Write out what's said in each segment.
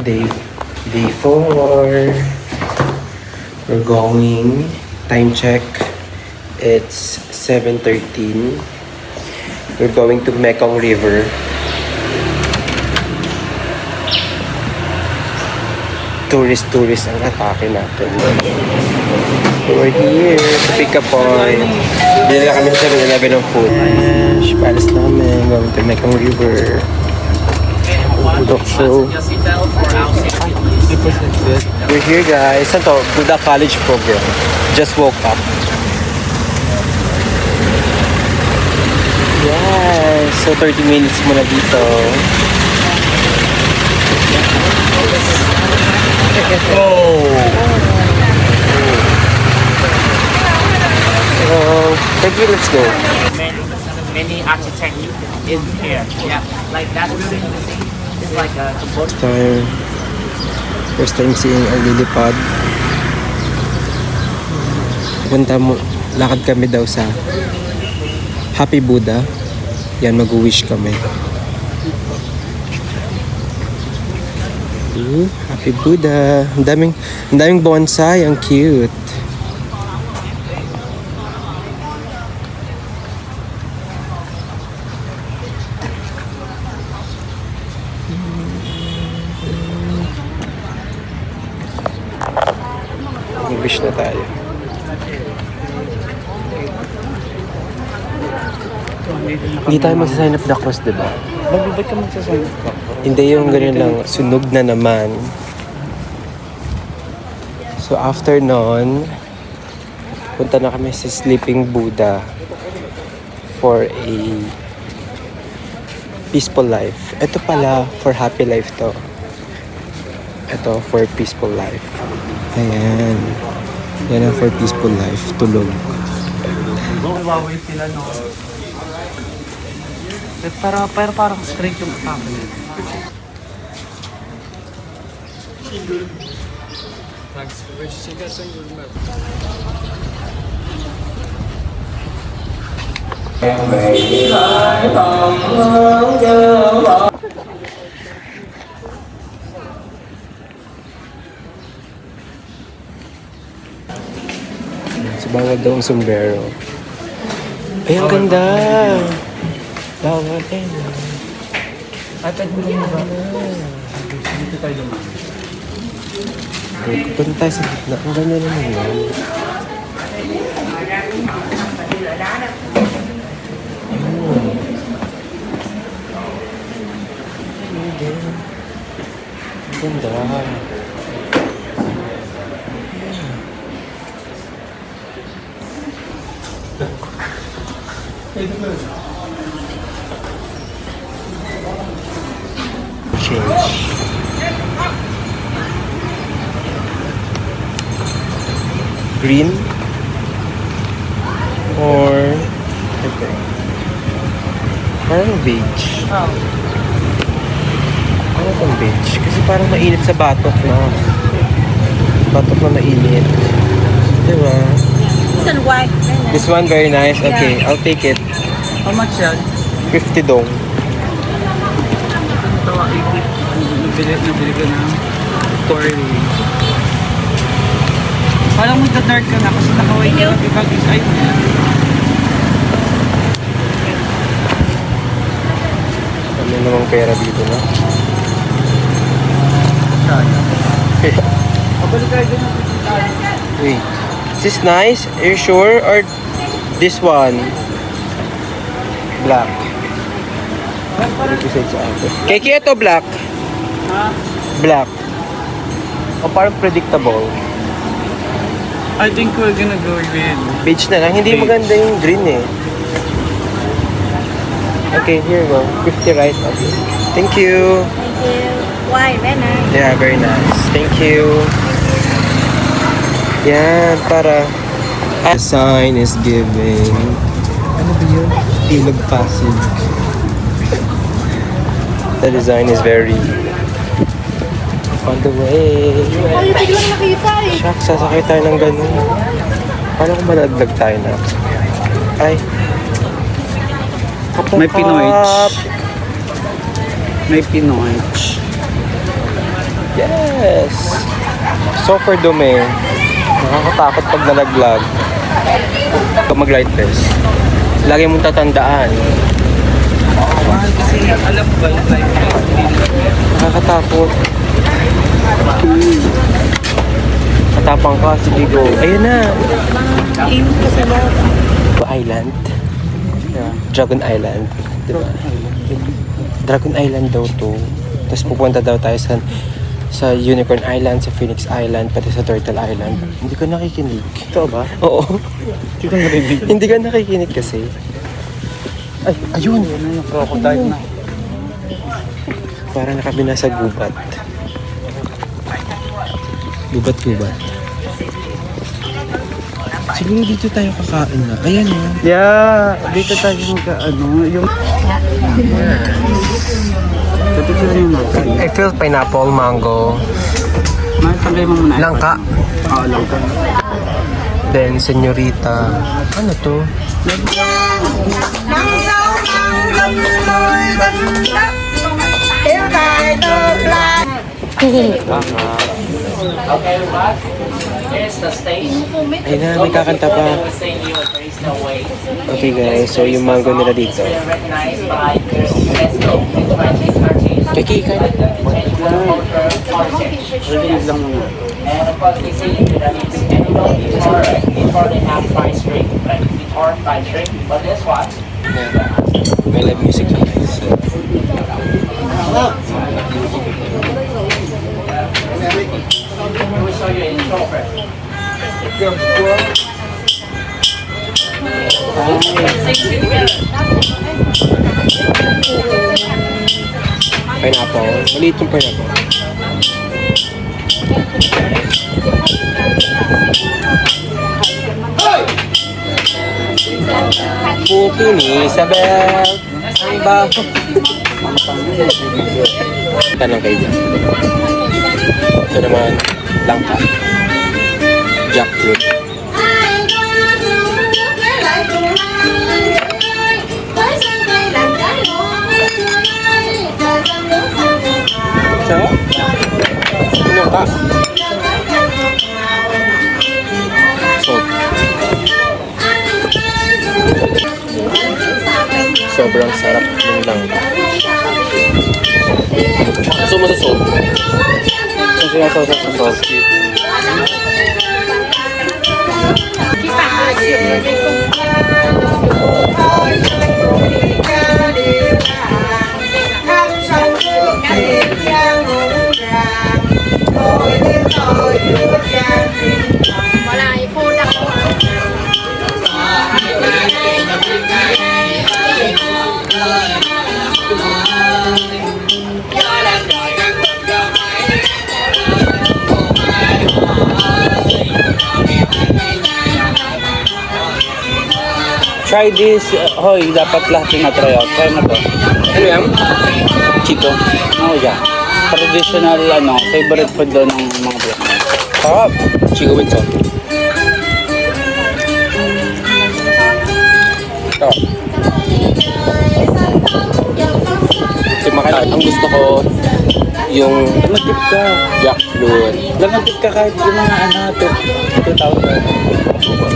Day, day 4. We're going. Time check. It's 7:13. We're going to Mekong River. Tourist ang atake natin. We're here to pick up point. Bili lang kami sa 7-Eleven ng food. Palis namin. Going to Mekong River. So, we're here guys. Saan to? Buddha College program. Just woke up. Yes. So 30 minutes muna dito. Oh. Maybe let's go. Many architect in here. Yeah, like that building you see is like a First time seeing our lilipad. Punta mo, lakad kami daw sa Happy Buddha. Yan, mag-wish kami. Happy Buddha. Ang daming bonsai. Ang cute. Mag-wish na tayo. Hindi tayo magsasign up the cross, diba? Ba't ka magsasign up? Hindi yung ganyan lang, sunog na naman. So after nun, punta na kami sa Sleeping Buddha for a peaceful life. Ito pala, for happy life to. Ito, for peaceful life. Ayan. Yan ang for peaceful life. Tulog. Huawei sila, no? Pero parang straight yung atake. Sa bawal daw ang sombrero. Ay, ang ganda! Bawal eh. At nagulong mo ba? Dito tayo naman. Punta tayo sa gitna. Ang ganda naman yan. Ang ganda. Change. Green or okay. Parang beige. Oh. Ano itong beige? Kasi parang mainit sa batok na. Batok na mainit. Diba? This one white. This one very nice. Okay, I'll take it. How much yan? 50 dong. Ito, nabili ka ng Tory. Parang magda-dark ka na kasi nakaway ka lang ibag is ay. Ano namang pera dito na? Pabalik tayo din ang Wait. Is this nice? Are you sure? Or this one? Black. Represent sa akin. Keki, ito black. Ha? Black. O parang predictable. I think we're gonna go with Beige na lang. Hindi Beige. maganda yung green eh. Okay, here you go. 50 right? Okay. Thank you. Thank you. White, very nice. Yeah, very nice. Thank you. Yan, para... A sign is giving... Ano ba yun? Ilog Pasig. The design is very... On the way. Ay, biglang nakita eh. Shucks, sasakay tayo ng ganun. Paano kung malaglag tayo na? Ay. May Pinoy. May Pinoy. Yes! Super dumi. Nakakatakot pag nalaglag. Pag mag-light test. Lagi mong tatandaan. Kasi alam ko ba yung life ko? Nakakatakot. Katapang ka, sige go. Ayun na. Aim ko sila. Island. Dragon Island. Diba? Dragon Island daw to. Tapos pupunta daw tayo sa Unicorn Island, sa Phoenix Island, pati sa Turtle Island. Hindi ko nakikinig. Ito ba? Oo. Hindi ko narinig. Hindi ka nakikinig kasi. Ay, ayun. Ano yung crocodile na? Parang na kami nasa gubat. Gubat-gubat. Siguro dito tayo kakain na. Ayan na. Yeah, dito tayo yung... Dito sila yung nasa. I feel pineapple, mango, Matangay mo muna. langka, Oo, langka. then senyorita. Ano to? Okay, what? Here's the stage. Ayun na, may kakanta pa. Okay guys, so yung mango nila dito. Kiki, kain. Rinig lang muna. And of course, we see that it's before they have fried shrimp, like before fried shrimp. But this one, May live music na guys. we show you in introvert. Pineapple. Maliit yung pineapple. Puti ni Isabel. Ang baho. Tanong kayo dyan. Ito naman, langka. Jackfruit. Sarap. Ano ka? Salt. Sobrang sarap ng langka. Gusto mo sa salt? Kasi nasa sa salt. Wala, i-fold ako. Try this. Hoy, dapat lahat yung na-try out. Try mo to. Ano yan? Chico. Oh, yeah. Traditional, favorite food doon ng mga Vietnam. Sarap. Chico with salt. Ito. Kumakain. Ang gusto ko yung Lamantip ka. jackfruit. Lamantip ka kahit yung mga 2,000.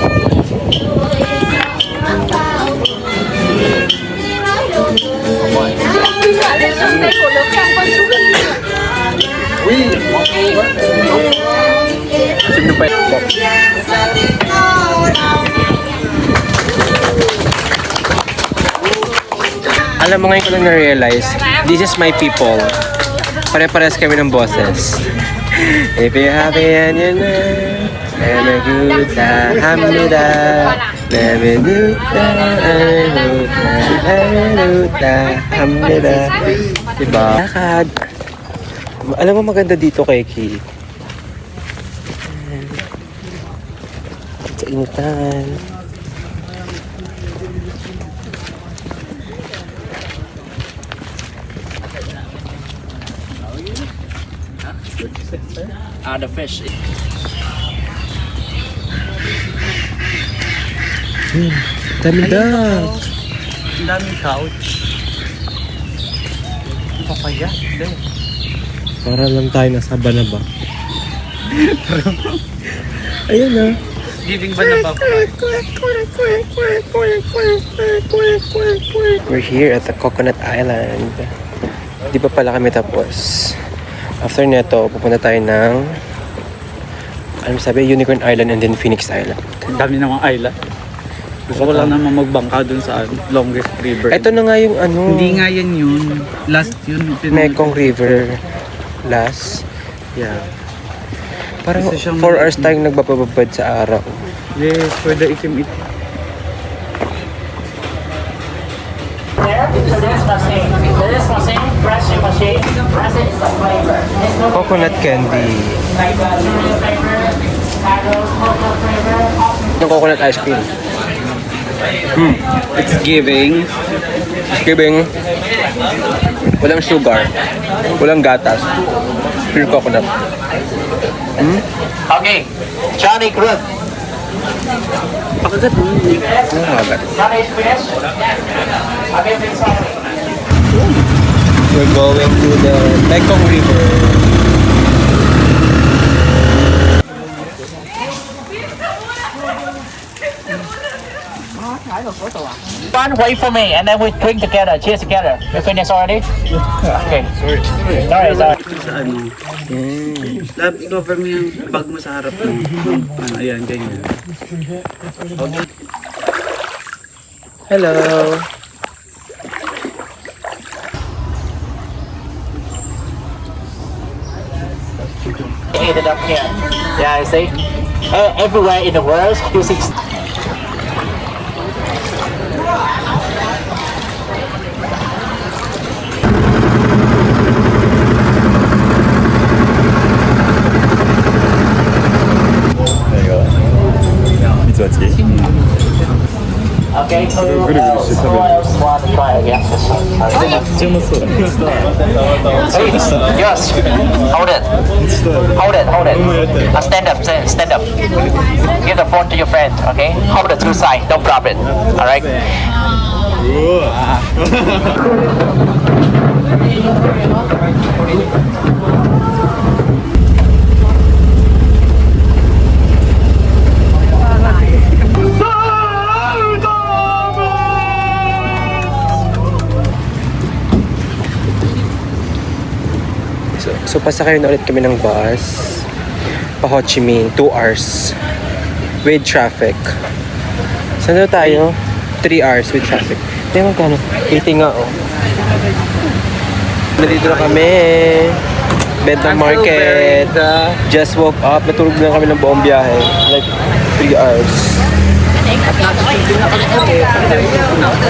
Sino pa yun? Alam mo ngayon ko lang na-realize, this is my people. Pare-pares kami ng boses. If you're happy and you're not, and a good time, hamida. Hamida. Diba? Lakad. Alam mo maganda dito kay Ki. Sa initan. The fish. Daming duck. Ang daming couch. Papaya? Hindi. Para lang tayo nasa Banaba. Ayun na. Giving Banaba. We're here at the Coconut Island. Di pa pala kami tapos. After neto, pupunta tayo ng ano sabi, Unicorn Island and then Phoenix Island. Ang dami namang island. Gusto ko lang naman magbangka dun sa longest river. Ito na nga yung ano. Hindi nga yan yun. Last yun. Mekong River. Last. Yeah. Parang Isa siyang 4 hours tayong nagbababad sa araw. Yes, pwede itim it. There, so this machine. So this machine, pressing machine, press it is the flavor. There's no Coconut candy. like cereal flavor, mango, cocoa flavor, Yung coconut ice cream. It's giving. Giving. Walang sugar. Walang gatas. Pure coconut. Okay, Johnny Group. Pakagat mo. Nakakagat. Johnny's finished. Okay, please sorry. We're going to the Mekong River. One, wait for me, and then we drink together. Cheers together. You finished already? Okay. Sorry. Sa ano. Lab, i-cover mo yung bag mo sa harap mo. Ano, ayan, ganyan. Hello. Ended up here. Yeah, you see? Everywhere in the world using. Okay, who else want to try again? Yes, hold it. Stand up, stand up. Give the phone to your friend, okay? Hold the two side, don't drop it. Alright? So pasakay na ulit kami ng bus. Pa Ho Chi Minh, 2 hours. With traffic. Saan na tayo? 3 hours with traffic. Kaya magkano? 80 nga oh. Nandito na kami. Bentang Market. Just woke up. Natulog na kami ng buong biyahe. Like 3 hours.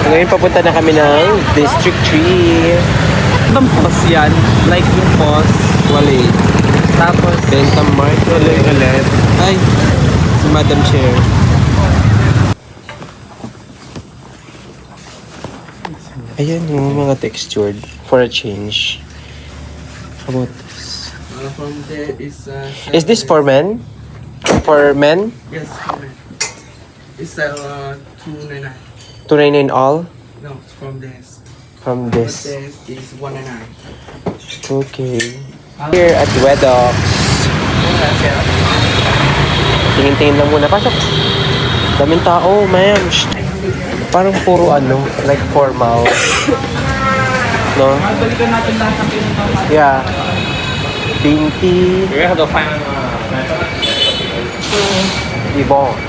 Ngayon papunta na kami ng District 3. Ibang pos yan. Like yung pos, wali. Tapos, Bentang Market ulit. Ay, si Madam Chair. Ayan yung mga textured for a change. How about this? From there Is this for men? For men? yes, it's 299. 299 all? No, from this. From This this. is 199. Okay. Here at Wedox. Tingin-tingin lang muna. Pasok. Daming tao, ma'am. Shh. Parang puro ano, like formal. No? balikan natin lahat ng pinuntahan. Yeah. Binti. We have to find Yvonne.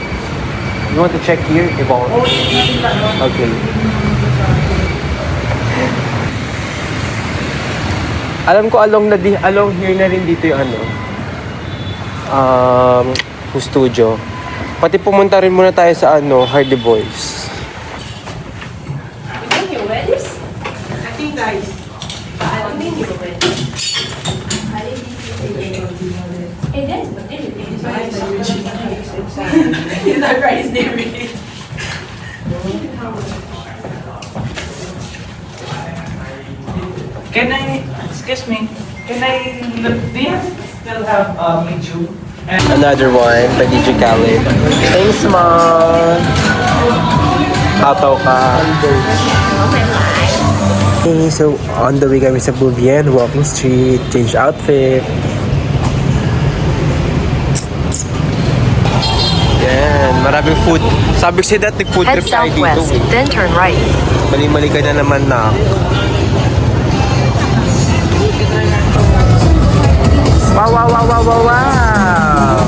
You want to check here, Yvonne? Okay. Alam ko along here na rin dito yung ano. Yung studio. Pati pumunta rin muna tayo sa ano, Hardy Boys. Can I, excuse me, can I, do you still have Michu? Another one by DJ Khaled. Thanks, Mom! Hataw ka. Okay, so on the way kami sa Bouvian, walking street, change outfit. Yan, maraming food. Sabi ko sa'yo dati, food Head trip tayo dito. southwest, then turn right. Mali-mali ka na naman na. Wow, wow, wow, wow, wow, wow!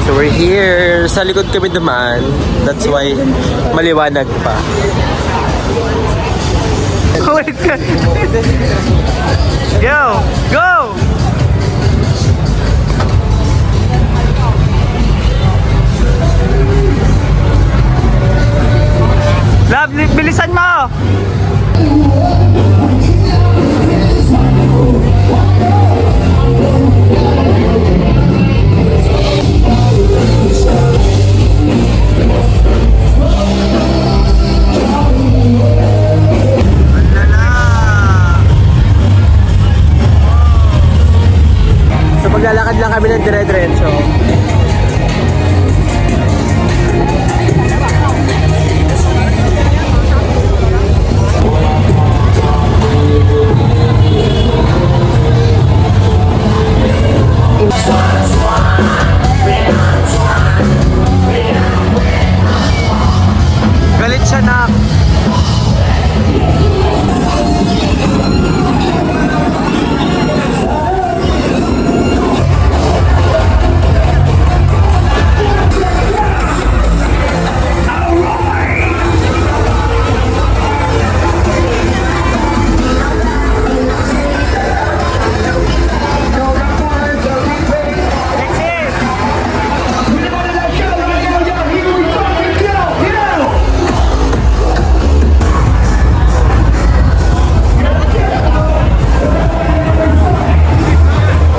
So we're here. Sa likod kami naman. That's why maliwanag pa. Wait ka! Go! Go! Love, bilisan mo! So maglalakad lang kami ng dire-diretso. Galit siya, nak.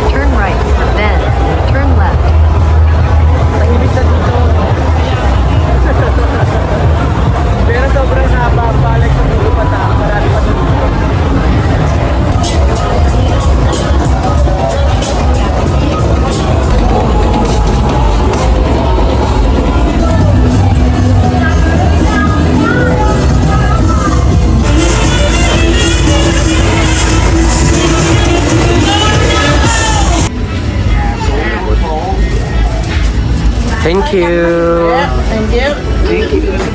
Turn right, then turn left. Pero sobrang napapalik sa dugo pa tayo. Marami pa sa dugo. Thank you.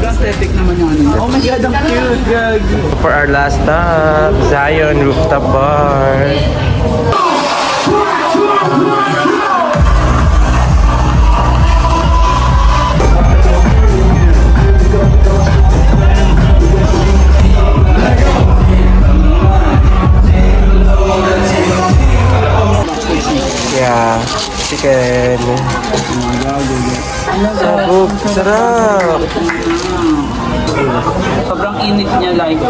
Aesthetic naman yung ano. Oh my God, ang cute, gag. For our last stop, Zion Rooftop Bar. Yeah, chicken. Sarap, sarap. Sobrang init niya like.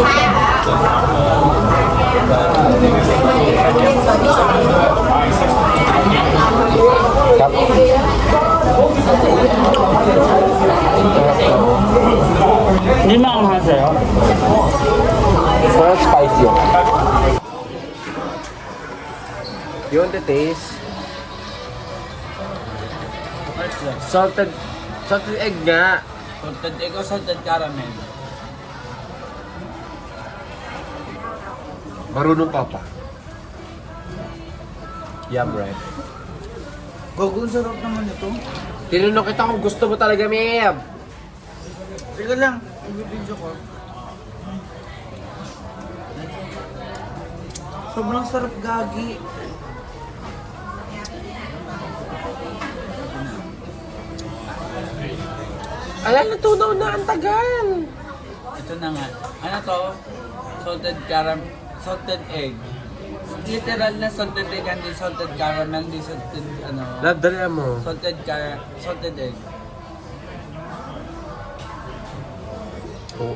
Hindi maanghang sa'yo. Sarap spicy. You want the taste? Salted egg nga. Salted egg o salted caramel? Marunong ka pa. Yum, right? Gogo, sarap naman ito. Tinanong kita kung gusto mo talaga, Meb. Teka lang, i-video ko. Sobrang sarap, gagi. Ala, natunaw na ang tagal. Ito na nga. Ano to? Salted egg. Literal na salted egg, hindi salted caramel, hindi salted Love, dali mo. salted egg. Oh,